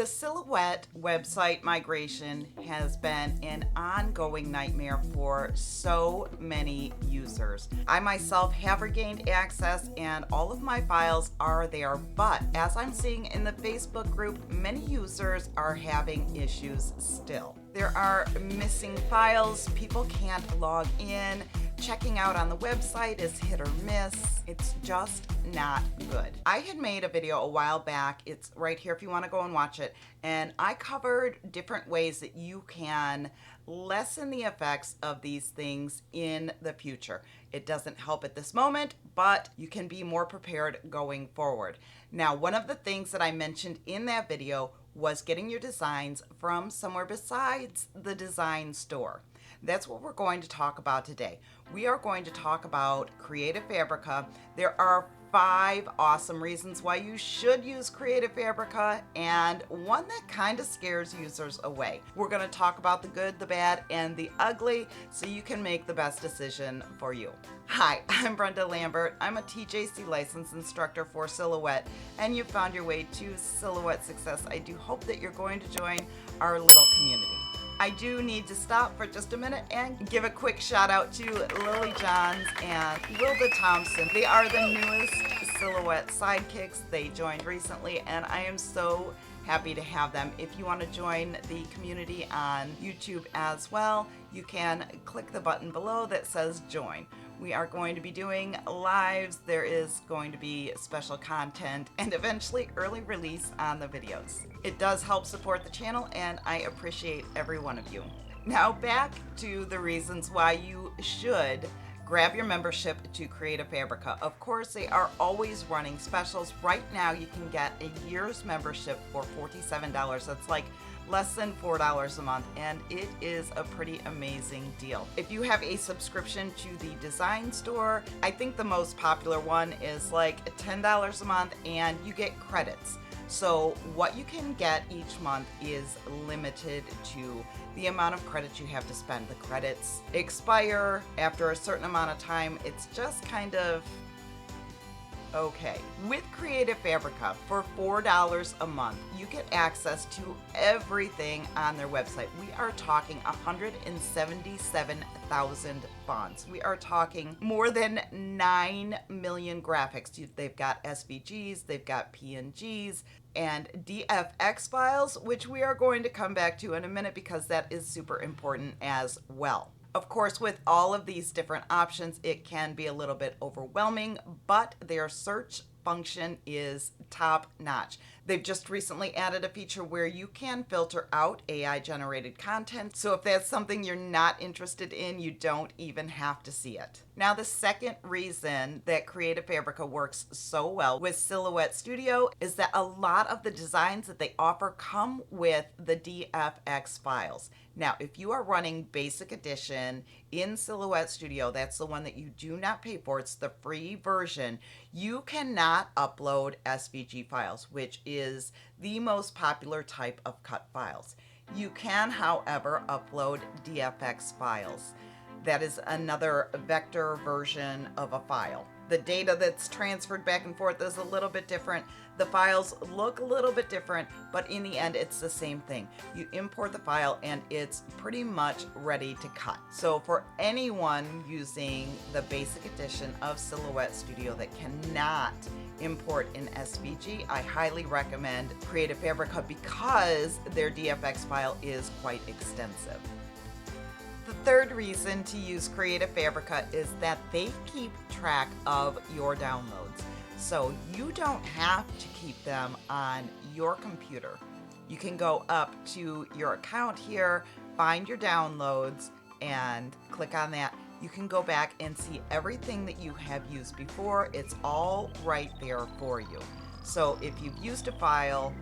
The Silhouette website migration has been an ongoing nightmare for so many users. I myself have regained access and all of my files are there, but as I'm seeing in the Facebook group, many users are having issues still. There are missing files, people can't log in, checking out on the website is hit or miss. It's just not good. I had made a video a while back, it's right here if you want to go and watch it, and I covered different ways that you can lessen the effects of these things in the future. It doesn't help at this moment, but you can be more prepared going forward. Now, one of the things that I mentioned in that video was getting your designs from somewhere besides the design store. That's what we're going to talk about today. We are going to talk about Creative Fabrica. There are 5 awesome reasons why you should use Creative Fabrica and one that kind of scares users away. We're going to talk about the good, the bad, and the ugly so you can make the best decision for you. Hi, I'm Brenda Lambert. I'm a TJC licensed instructor for Silhouette, and you found your way to Silhouette Success. I do hope that you're going to join our little community. I do need to stop for just a minute and give a quick shout out to Lily Johns and Wilda Thompson. They are the newest Silhouette sidekicks. They joined recently and I am so happy to have them. If you want to join the community on YouTube as well, you can click the button below that says join. We are going to be doing lives, there is going to be special content, and eventually early release on the videos. It does help support the channel and I appreciate every one of you. Now back to the reasons why you should grab your membership to Creative Fabrica. Of course, they are always running specials. Right now you can get a year's membership for $47. That's like less than $4 a month, and it is a pretty amazing deal. If you have a subscription to the design store, I think the most popular one is like $10 a month and you get credits. So what you can get each month is limited to the amount of credits you have to spend. The credits expire after a certain amount of time. It's just kind of okay. With Creative Fabrica, for $4 a month, you get access to everything on their website. We are talking 177,000 fonts. We are talking more than 9 million graphics. They've got SVGs, they've got PNGs, and DFX files, which we are going to come back to in a minute because that is super important as well. Of course, with all of these different options, it can be a little bit overwhelming, but their search function is top notch. They've just recently added a feature where you can filter out AI generated content. So if that's something you're not interested in, you don't even have to see it. Now, the second reason that Creative Fabrica works so well with Silhouette Studio is that a lot of the designs that they offer come with the DFX files. Now, if you are running Basic Edition in Silhouette Studio, that's the one that you do not pay for, it's the free version, you cannot upload SVG files, which is the most popular type of cut files. You can, however, upload DFX files. That is another vector version of a file. The data that's transferred back and forth is a little bit different. The files look a little bit different, but in the end, it's the same thing. You import the file and it's pretty much ready to cut. So for anyone using the basic edition of Silhouette Studio that cannot import in SVG, I highly recommend Creative Fabrica because their DFX file is quite extensive. The third reason to use Creative Fabrica is that they keep track of your downloads. So you don't have to keep them on your computer. You can go up to your account here, find your downloads, and click on that. You can go back and see everything that you have used before. It's all right there for you. So if you've used a file,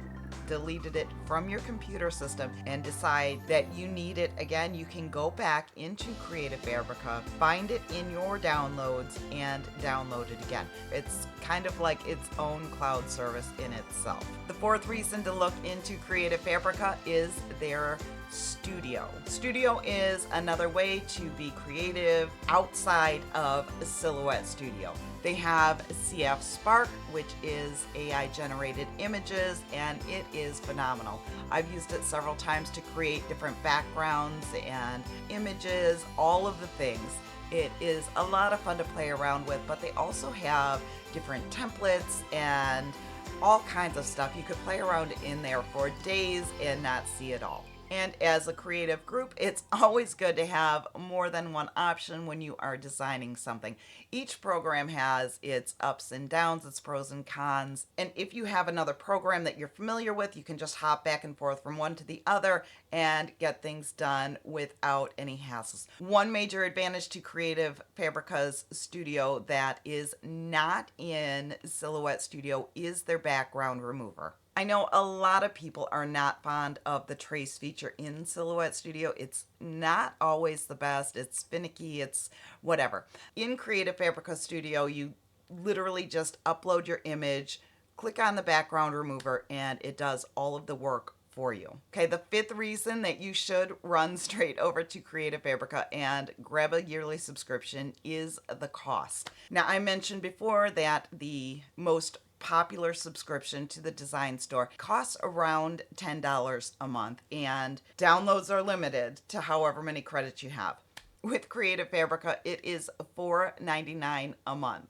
deleted it from your computer system, and decide that you need it again, you can go back into Creative Fabrica, find it in your downloads, and download it again. It's kind of like its own cloud service in itself. The fourth reason to look into Creative Fabrica is their Studio. Studio is another way to be creative outside of Silhouette Studio. They have CF Spark, which is AI generated images, and it is phenomenal. I've used it several times to create different backgrounds and images, all of the things. It is a lot of fun to play around with, but they also have different templates and all kinds of stuff. You could play around in there for days and not see it all. And as a creative group, it's always good to have more than one option when you are designing something. Each program has its ups and downs, its pros and cons. And if you have another program that you're familiar with, you can just hop back and forth from one to the other and get things done without any hassles. One major advantage to Creative Fabrica's Studio that is not in Silhouette Studio is their background remover. I know a lot of people are not fond of the trace feature in Silhouette Studio. It's not always the best. It's finicky, it's whatever. In Creative Fabrica Studio, you literally just upload your image, click on the background remover, and it does all of the work for you. Okay, the fifth reason that you should run straight over to Creative Fabrica and grab a yearly subscription is the cost. Now, I mentioned before that the most popular subscription to the design store costs around $10 a month, and downloads are limited to however many credits you have. With Creative Fabrica, it is $4.99 a month,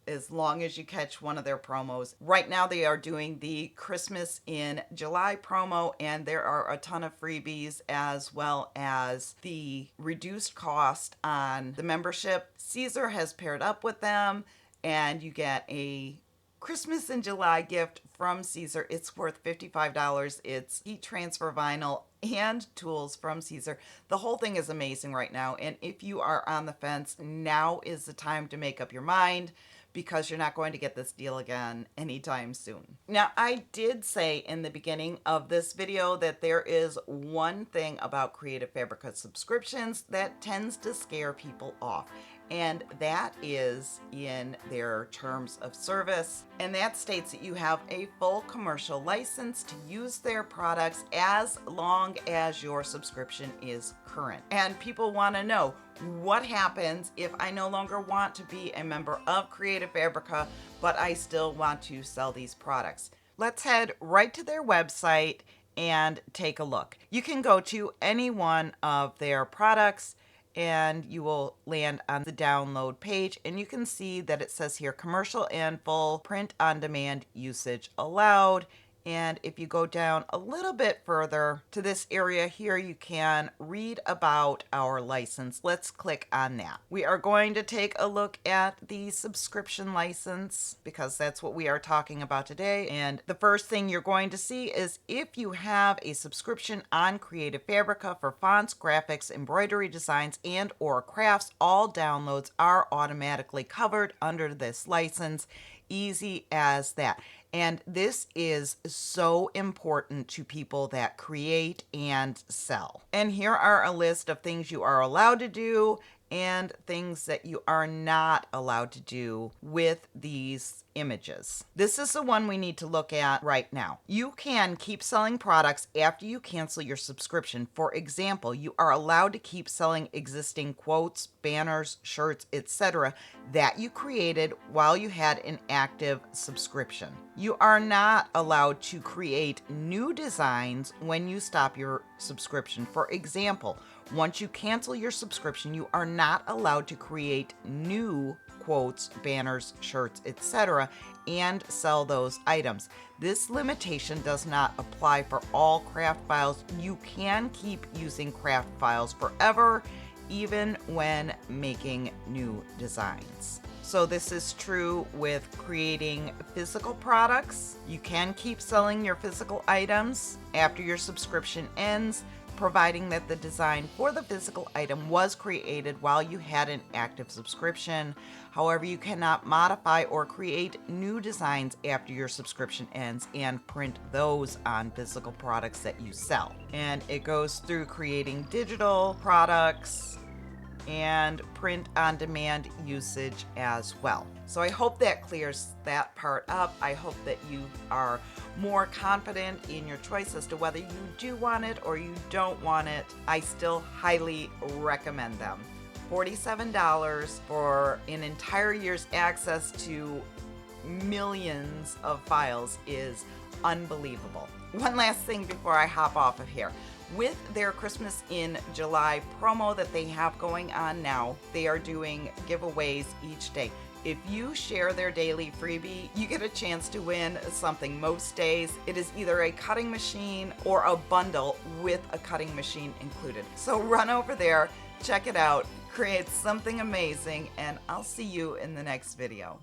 as long as you catch one of their promos. Right now they are doing the Christmas in July promo, and there are a ton of freebies as well as the reduced cost on the membership. Caesar has paired up with them, and you get a Christmas in July gift from Caesar. It's worth $55. It's heat transfer vinyl and tools from Caesar. The whole thing is amazing right now, and if you are on the fence, now is the time to make up your mind, because you're not going to get this deal again anytime soon. Now, I did say in the beginning of this video that there is one thing about Creative Fabrica subscriptions that tends to scare people off, and that is in their terms of service. And that states that you have a full commercial license to use their products as long as your subscription is current. And people want to know, what happens if I no longer want to be a member of Creative Fabrica, but I still want to sell these products? Let's head right to their website and take a look. You can go to any one of their products and you will land on the download page, and you can see that it says here commercial and full print on demand usage allowed. And if you go down a little bit further to this area here, you can read about our license. Let's click on that. We are going to take a look at the subscription license because that's what we are talking about today. And the first thing you're going to see is if you have a subscription on Creative Fabrica for fonts, graphics, embroidery designs, and or crafts, all downloads are automatically covered under this license. Easy as that. And this is so important to people that create and sell. And here are a list of things you are allowed to do and things that you are not allowed to do with these images. This is the one we need to look at right now. You can keep selling products after you cancel your subscription. For example, you are allowed to keep selling existing quotes, banners, shirts, etc. that you created while you had an active subscription. You are not allowed to create new designs when you stop your subscription. For example, once you cancel your subscription, you are not allowed to create new quotes, banners, shirts, etc., and sell those items. This limitation does not apply for all craft files. You can keep using craft files forever, even when making new designs. So this is true with creating physical products. You can keep selling your physical items after your subscription ends, providing that the design for the physical item was created while you had an active subscription. However, you cannot modify or create new designs after your subscription ends and print those on physical products that you sell. And it goes through creating digital products and print on demand usage as well. So I hope that clears that part up. I hope that you are more confident in your choice as to whether you do want it or you don't want it. I still highly recommend them. $47 for an entire year's access to millions of files is unbelievable. One last thing before I hop off of here. With their Christmas in July promo that they have going on now, they are doing giveaways each day. If you share their daily freebie, you get a chance to win something most days. It is either a cutting machine or a bundle with a cutting machine included. So run over there, check it out, create something amazing, and I'll see you in the next video.